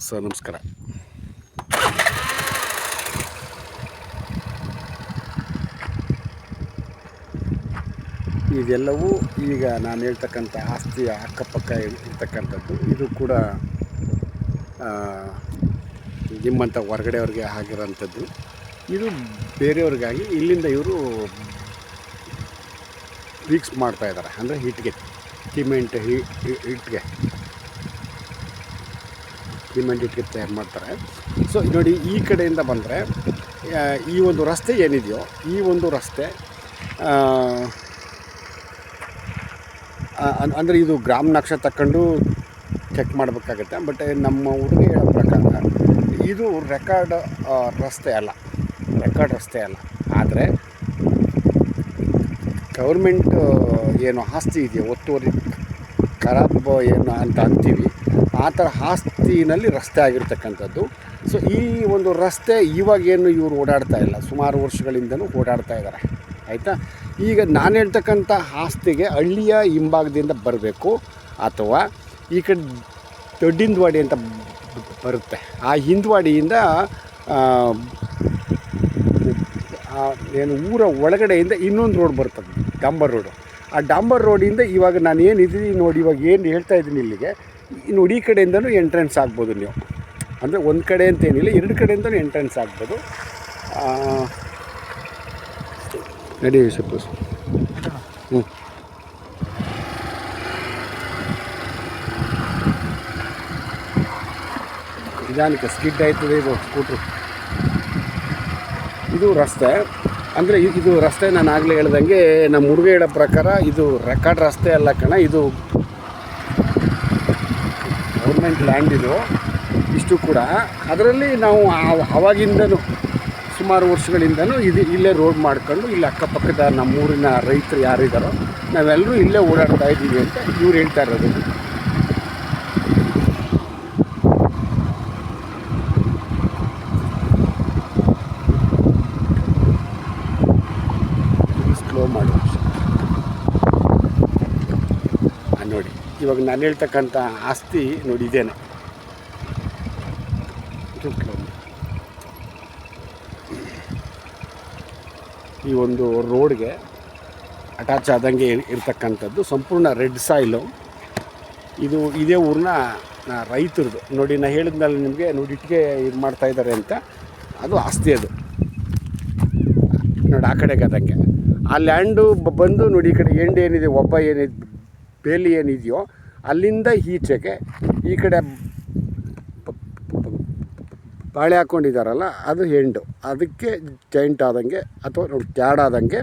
Sir ನಮಸ್ಕಾರ. ಇದೆಲ್ಲವೂ ಈಗ ನಾನು ಹೇಳ್ತಕ್ಕಂಥ ಆಸ್ತಿಯ ಅಕ್ಕಪಕ್ಕ ಇರ್ತಕ್ಕಂಥದ್ದು. ಇದು ಕೂಡ ನಿಮ್ಮಂಥ ಹೊರಗಡೆಯವ್ರಿಗೆ ಆಗಿರೋಂಥದ್ದು. ಇದು ಬೇರೆಯವ್ರಿಗಾಗಿ ಇಲ್ಲಿಂದ ಇವರು ವೀಕ್ಸ್ ಮಾಡ್ತಾಯಿದ್ದಾರೆ, ಅಂದರೆ ಹಿಟ್ಟಿಗೆ ಸಿಮೆಂಟ್ ಇಟ್ಟಿಗೆ ತಯಾರು ಮಾಡ್ತಾರೆ. ಸೊ ನೋಡಿ, ಈ ಕಡೆಯಿಂದ ಬಂದರೆ ಈ ಒಂದು ರಸ್ತೆ ಏನಿದೆಯೋ, ಈ ಒಂದು ರಸ್ತೆ ಅಂದರೆ ಇದು ಗ್ರಾಮ ನಕ್ಷೆ ತಗೊಂಡು ಚೆಕ್ ಮಾಡಬೇಕಾಗತ್ತೆ. ಬಟ್ ನಮ್ಮ ಹುಡುಗಿ ಹೇಳೋ ಪ್ರಕಾರ ಇದು ರೆಕಾರ್ಡ್ ರಸ್ತೆ ಅಲ್ಲ, ಆದರೆ ಗೌರ್ಮೆಂಟ್ ಏನು ಆಸ್ತಿ ಇದೆಯೋ, ಒತ್ತುವರಿ ಖರಾಬ್ ಏನು ಅಂತ ಅಂತೀವಿ, ಆ ಥರ ಆಸ್ತಿನಲ್ಲಿ ರಸ್ತೆ ಆಗಿರ್ತಕ್ಕಂಥದ್ದು. ಸೊ ಈ ಒಂದು ರಸ್ತೆ ಇವಾಗೇನು ಇವರು ಓಡಾಡ್ತಾ ಇಲ್ಲ, ಸುಮಾರು ವರ್ಷಗಳಿಂದನೂ ಓಡಾಡ್ತಾ ಇದ್ದಾರೆ, ಆಯಿತಾ. ಈಗ ನಾನು ಹೇಳ್ತಕ್ಕಂಥ ಆಸ್ತಿಗೆ ಹಳ್ಳಿಯ ಹಿಂಭಾಗದಿಂದ ಬರಬೇಕು, ಅಥವಾ ಈ ಕಡೆ ದೊಡ್ಡಿಂದವಾಡಿ ಅಂತ ಬರುತ್ತೆ, ಆ ಹಿಂದ್ವಾಡಿಯಿಂದ ಏನು ಊರ ಒಳಗಡೆಯಿಂದ ಇನ್ನೊಂದು ರೋಡ್ ಬರ್ತದೆ, ಡಾಂಬರ್ ರೋಡು. ಆ ಡಾಂಬರ್ ರೋಡಿಂದ ಇವಾಗ ನಾನು ಏನಿದ್ದೀನಿ ನೋಡಿ, ಇವಾಗ ಏನು ಹೇಳ್ತಾ ಇದ್ದೀನಿ ಇಲ್ಲಿಗೆ ನೋಡಿ, ಈ ಕಡೆಯಿಂದನೂ ಎಂಟ್ರೆನ್ಸ್ ಆಗ್ಬೋದು ನೀವು. ಅಂದರೆ ಒಂದು ಕಡೆ ಅಂತೇನಿಲ್ಲ, ಎರಡು ಕಡೆಯಿಂದನೂ ಎಂಟ್ರೆನ್ಸ್ ಆಗ್ಬೋದು. ನಡಿ ಸಪೋಸ್ ನಿಧಾನಕ್ಕೆ ಸ್ಕಿಡ್ ಆಯ್ತದೆ ಇದು ಸ್ಕೂಟ್ರು. ಇದು ರಸ್ತೆ, ಅಂದರೆ ಇದು ರಸ್ತೆ ನಾನು ಆಗಲೇ ಹೇಳ್ದಂಗೆ ನಮ್ಮ ಹುಡುಗ ಹೇಳೋ ಪ್ರಕಾರ ಇದು ರೆಕಾರ್ಡ್ ರಸ್ತೆ ಅಲ್ಲ ಕಣ, ಇದು ಗೌರ್ಮೆಂಟ್ ಲ್ಯಾಂಡ್ ಇದು ಇಷ್ಟು ಕೂಡ. ಅದರಲ್ಲಿ ನಾವು ಆವಾಗಿಂದನೂ ಸುಮಾರು ವರ್ಷಗಳಿಂದನೂ ಇಲ್ಲೇ ರೋಡ್ ಮಾಡ್ಕೊಂಡು ಇಲ್ಲಿ ಅಕ್ಕಪಕ್ಕದ ನಮ್ಮೂರಿನ ರೈತರು ಯಾರಿದ್ದಾರೋ ನಾವೆಲ್ಲರೂ ಇಲ್ಲೇ ಓಡಾಡ್ತಾ ಇದ್ದೀವಿ ಅಂತ ಇವ್ರು ಹೇಳ್ತಾ ಇರೋದು. ಸ್ಲೋ ಮಾಡಿ ನೋಡಿ, ಇವಾಗ ನಾನು ಹೇಳ್ತಕ್ಕಂಥ ಆಸ್ತಿ ನೋಡಿ ಇದೇನೆ. ಈ ಒಂದು ರೋಡ್ಗೆ ಅಟ್ಯಾಚ್ ಆದಂಗೆ ಇರ್ತಕ್ಕಂಥದ್ದು ಸಂಪೂರ್ಣ ರೆಡ್ ಸಾಯಿಲು. ಇದೇ ಊರಿನ ರೈತರದು ನೋಡಿ. ನಾನು ಹೇಳಿದ್ಮೇಲೆ ನಿಮಗೆ ನೋಡಿ, ಇಟ್ಟಿಗೆ ಇದು ಮಾಡ್ತಾಯಿದ್ದಾರೆ ಅಂತ, ಅದು ಆಸ್ತಿ. ಅದು ನೋಡಿ ಆ ಕಡೆಗೆ ಆದಂಗೆ ಆ ಲ್ಯಾಂಡು ಬಂದು ನೋಡಿ, ಈ ಕಡೆ ಎಂಡ್ ಏನಿದೆ, ಒಬ್ಬ ಏನಿದೆ ಬೇಲಿ ಏನಿದೆಯೋ ಅಲ್ಲಿಂದ ಈಚೆಗೆ ಈ ಕಡೆ ಬಾಳೆ ಹಾಕ್ಕೊಂಡಿದ್ದಾರಲ್ಲ, ಅದು ಎಂಡು. ಅದಕ್ಕೆ ಜಾಯಿಂಟ್ ಆದಂಗೆ ಅಥವಾ ನೋಡಿ ಕ್ಯಾಡ್ ಆದಂಗೆ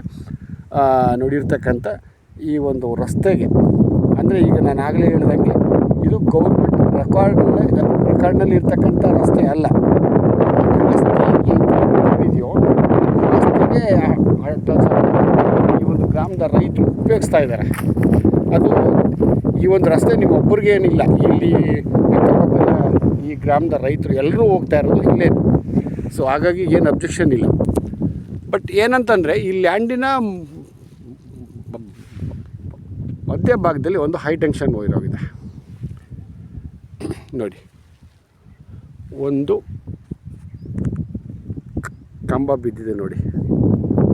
ನೋಡಿರ್ತಕ್ಕಂಥ ಈ ಒಂದು ರಸ್ತೆಗೆ, ಅಂದರೆ ಈಗ ನಾನು ಆಗಲೇ ಹೇಳ್ದಂಗೆ ಇದು ಗೌರ್ಮೆಂಟ್ ರೆಕಾರ್ಡ್ನಲ್ಲಿ ಇರ್ತಕ್ಕಂಥ ರಸ್ತೆ ಅಲ್ಲ. ಇದೆಯೋ ರಸ್ತೆಗೆ ಈ ಒಂದು ಗ್ರಾಮದ ರೈತರು ಉಪಯೋಗಿಸ್ತಾ ಇದ್ದಾರೆ. ಅದು ಈ ಒಂದು ರಸ್ತೆ ನೀವು ಒಬ್ಬರಿಗೆ ಏನಿಲ್ಲ, ಇಲ್ಲಿ ಅಕ್ಕಪಕ್ಕದ ಈ ಗ್ರಾಮದ ರೈತರು ಎಲ್ಲರೂ ಹೋಗ್ತಾ ಇರೋದು ಇಲ್ಲೇ. ಸೊ ಹಾಗಾಗಿ ಏನು ಅಬ್ಜೆಕ್ಷನ್ ಇಲ್ಲ. ಬಟ್ ಏನಂತಂದರೆ ಈ ಲ್ಯಾಂಡಿನ ಮಧ್ಯ ಭಾಗದಲ್ಲಿ ಒಂದು ಹೈ ಟೆನ್ಷನ್ ವೈರ್ ಹೋಗಿದೆ ನೋಡಿ, ಒಂದು ಕಂಬ ಬಿದ್ದಿದೆ ನೋಡಿ,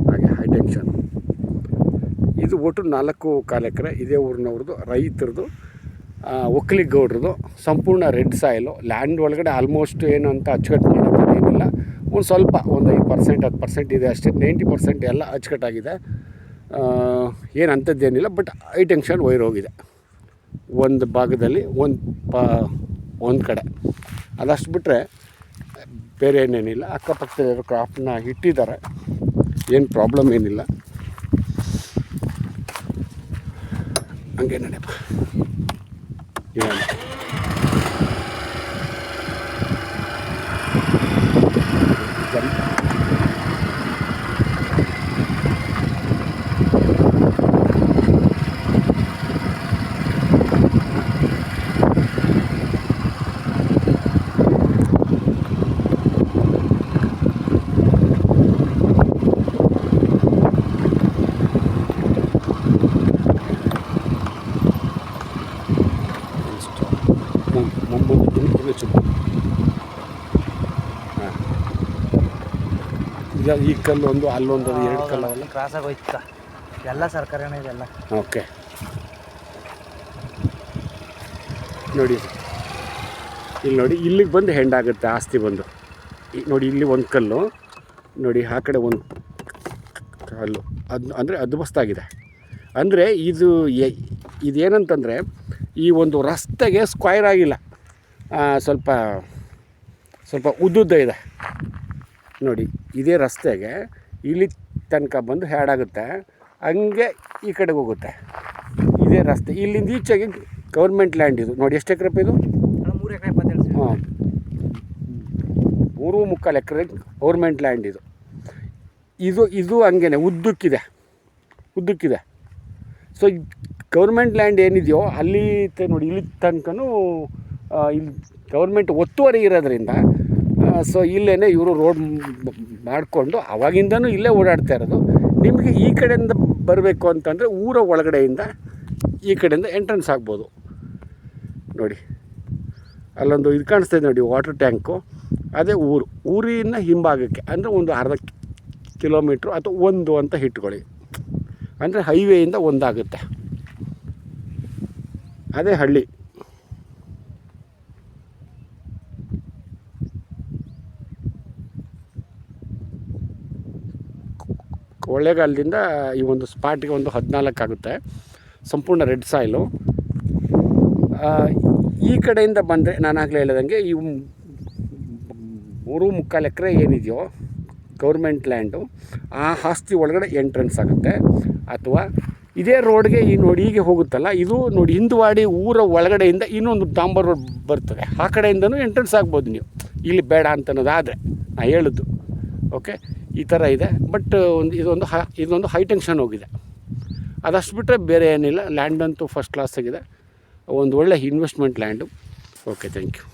ಹಾಗೆ ಹೈ ಟೆನ್ಷನ್. ಇದು ಒಟ್ಟು 4.25 ಎಕರೆ ಇದೇ ಊರಿನವ್ರದ್ದು, ರೈತರದು, ಒಕ್ಕಲಿಗೌಡ್ರದ್ದು, ಸಂಪೂರ್ಣ ರೆಡ್ ಸಾಯಿಲು. ಲ್ಯಾಂಡ್ ಒಳಗಡೆ ಆಲ್ಮೋಸ್ಟ್ ಏನು ಅಂತ ಅಚ್ಚುಕಟ್ಟು ಮಾಡೋದು ಏನಿಲ್ಲ, ಒಂದು ಸ್ವಲ್ಪ ಒಂದು 5% 10% ಇದೆ ಅಷ್ಟೇ. 90% ಎಲ್ಲ ಅಚ್ಚುಕಟ್ಟಾಗಿದೆ, ಏನು ಅಂಥದ್ದೇನಿಲ್ಲ. ಬಟ್ ಹೈ ಟೆನ್ಷನ್ ವೈರ್ ಹೋಗಿದೆ ಒಂದು ಭಾಗದಲ್ಲಿ, ಒಂದು ಕಡೆ. ಅದಷ್ಟು ಬಿಟ್ಟರೆ ಬೇರೆ ಏನೇನಿಲ್ಲ. ಅಕ್ಕಪಕ್ಕದ ಕ್ರಾಫ್ಟನ್ನ ಇಟ್ಟಿದ್ದಾರೆ, ಏನು ಪ್ರಾಬ್ಲಮ್ ಏನಿಲ್ಲ. ಹಂಗೆ ನಡೆಯಪ್ಪ ಇವಾಗ ಮುಂಬತ್ತು ತಿಂಗಳು ಈಗ ಈ ಕಲ್ಲು ಒಂದು ಅಲ್ಲೊಂದು ಎರಡು ಕಲ್ಲು ಅವೆಲ್ಲ ಕ್ರಾಸಾಗಿ ಹೋಯ್ತ ಎಲ್ಲ ಸರ್ಕಾರನೇ ಇದೆಲ್ಲ. ಓಕೆ ನೋಡಿ ಇಲ್ಲಿ ನೋಡಿ, ಇಲ್ಲಿಗೆ ಬಂದು ಹೆಂಡಾಗುತ್ತೆ ಆಸ್ತಿ ಬಂದು. ನೋಡಿ ಇಲ್ಲಿ ಒಂದು ಕಲ್ಲು ನೋಡಿ, ಆ ಕಡೆ ಒಂದು ಕಲ್ಲು, ಅದು ಅಂದರೆ ಅದ್ಭುತವಾಗಿದೆ. ಅಂದರೆ ಇದೇನಂತಂದರೆ ಈ ಒಂದು ರಸ್ತೆಗೆ ಸ್ಕ್ವೈರ್ ಆಗಿಲ್ಲ, ಸ್ವಲ್ಪ ಉದ್ದುದ್ದ ಇದೆ ನೋಡಿ. ಇದೇ ರಸ್ತೆಗೆ ಇಲ್ಲಿ ತನಕ ಬಂದು ಹ್ಯಾಡಾಗುತ್ತೆ, ಹಂಗೆ ಈ ಕಡೆಗೆ ಹೋಗುತ್ತೆ. ಇದೇ ರಸ್ತೆ, ಇಲ್ಲಿಂದ ಈಚೆಗೆ ಗೌರ್ಮೆಂಟ್ ಲ್ಯಾಂಡ್ ಇದು ನೋಡಿ. ಎಷ್ಟು ಎಕರೆ ಇದು? 3 ಎಕರೆ 27. ಹಾಂ, 3.25 ಎಕರೆ ಗೌರ್ಮೆಂಟ್ ಲ್ಯಾಂಡ್ ಇದು. ಇದು ಹಂಗೇ ಉದ್ದಕ್ಕಿದೆ. ಸೊ ಗೌರ್ಮೆಂಟ್ ಲ್ಯಾಂಡ್ ಏನಿದೆಯೋ ಅಲ್ಲಿ ನೋಡಿ, ಇಲ್ಲಿ ತನಕನೂ ಇಲ್ಲಿ ಗೌರ್ಮೆಂಟ್ ಒತ್ತುವರಿ ಇರೋದ್ರಿಂದ ಸೊ ಇಲ್ಲೇ ಇವರು ರೋಡ್ ಮಾಡಿಕೊಂಡು ಅವಾಗಿಂದನೂ ಇಲ್ಲೇ ಓಡಾಡ್ತಾ ಇರೋದು. ನಿಮಗೆ ಈ ಕಡೆಯಿಂದ ಬರಬೇಕು ಅಂತಂದರೆ ಊರ ಒಳಗಡೆಯಿಂದ ಈ ಕಡೆಯಿಂದ ಎಂಟ್ರೆನ್ಸ್ ಆಗ್ಬೋದು ನೋಡಿ. ಅಲ್ಲೊಂದು ಇದು ಕಾಣಿಸ್ತಾಯಿದೆ ನೋಡಿ, ವಾಟರ್ ಟ್ಯಾಂಕು. ಅದೇ ಊರಿನ ಹಿಂಭಾಗಕ್ಕೆ ಅಂದರೆ ಒಂದು ಅರ್ಧ ಕಿಲೋಮೀಟ್ರು ಅಥವಾ 1 ಅಂತ ಇಟ್ಕೊಳ್ಳಿ. ಅಂದರೆ ಹೈವೇಯಿಂದ ಒಂದಾಗುತ್ತೆ, ಅದೇ ಹಳ್ಳಿ. ಕೊಳ್ಳೇಗಾಲದಿಂದ ಈ ಒಂದು ಸ್ಪಾಟಿಗೆ ಒಂದು 14 ಆಗುತ್ತೆ. ಸಂಪೂರ್ಣ ರೆಡ್ ಸಾಯಿಲು. ಈ ಕಡೆಯಿಂದ ಬಂದರೆ ನಾನು ಆಗಲೇ ಹೇಳಿದಂಗೆ ಈ 3.25 ಎಕರೆ ಏನಿದೆಯೋ ಗೌರ್ಮೆಂಟ್ ಲ್ಯಾಂಡು, ಆ ಆಸ್ತಿ ಒಳಗಡೆ ಎಂಟ್ರೆನ್ಸ್ ಆಗುತ್ತೆ. ಅಥವಾ ಇದೇ ರೋಡ್ಗೆ ಈ ನೋಡಿ ಹೀಗೆ ಹೋಗುತ್ತಲ್ಲ, ಇದು ನೋಡಿ ಹಿಂದುವಾಡಿ ಊರ ಒಳಗಡೆಯಿಂದ ಇನ್ನೊಂದು ಡಾಂಬರ್ ರೋಡ್ ಬರ್ತದೆ, ಆ ಕಡೆಯಿಂದನೂ ಎಂಟ್ರೆನ್ಸ್ ಆಗ್ಬೋದು ನೀವು, ಇಲ್ಲಿ ಬೇಡ ಅಂತನ್ನೋದಾದರೆ ನಾ ಹೇಳಿದ್ದು. ಓಕೆ, ಈ ಥರ ಇದೆ. ಬಟ್ ಇದೊಂದು ಹೈ ಟೆನ್ಷನ್ ಹೋಗಿದೆ. ಅದಷ್ಟು ಬಿಟ್ಟರೆ ಬೇರೆ ಏನಿಲ್ಲ. ಲ್ಯಾಂಡ್ ಅಂತೂ ಫಸ್ಟ್ ಕ್ಲಾಸ್ ಆಗಿದೆ, ಒಂದು ಒಳ್ಳೆ investment land. Okay, thank you.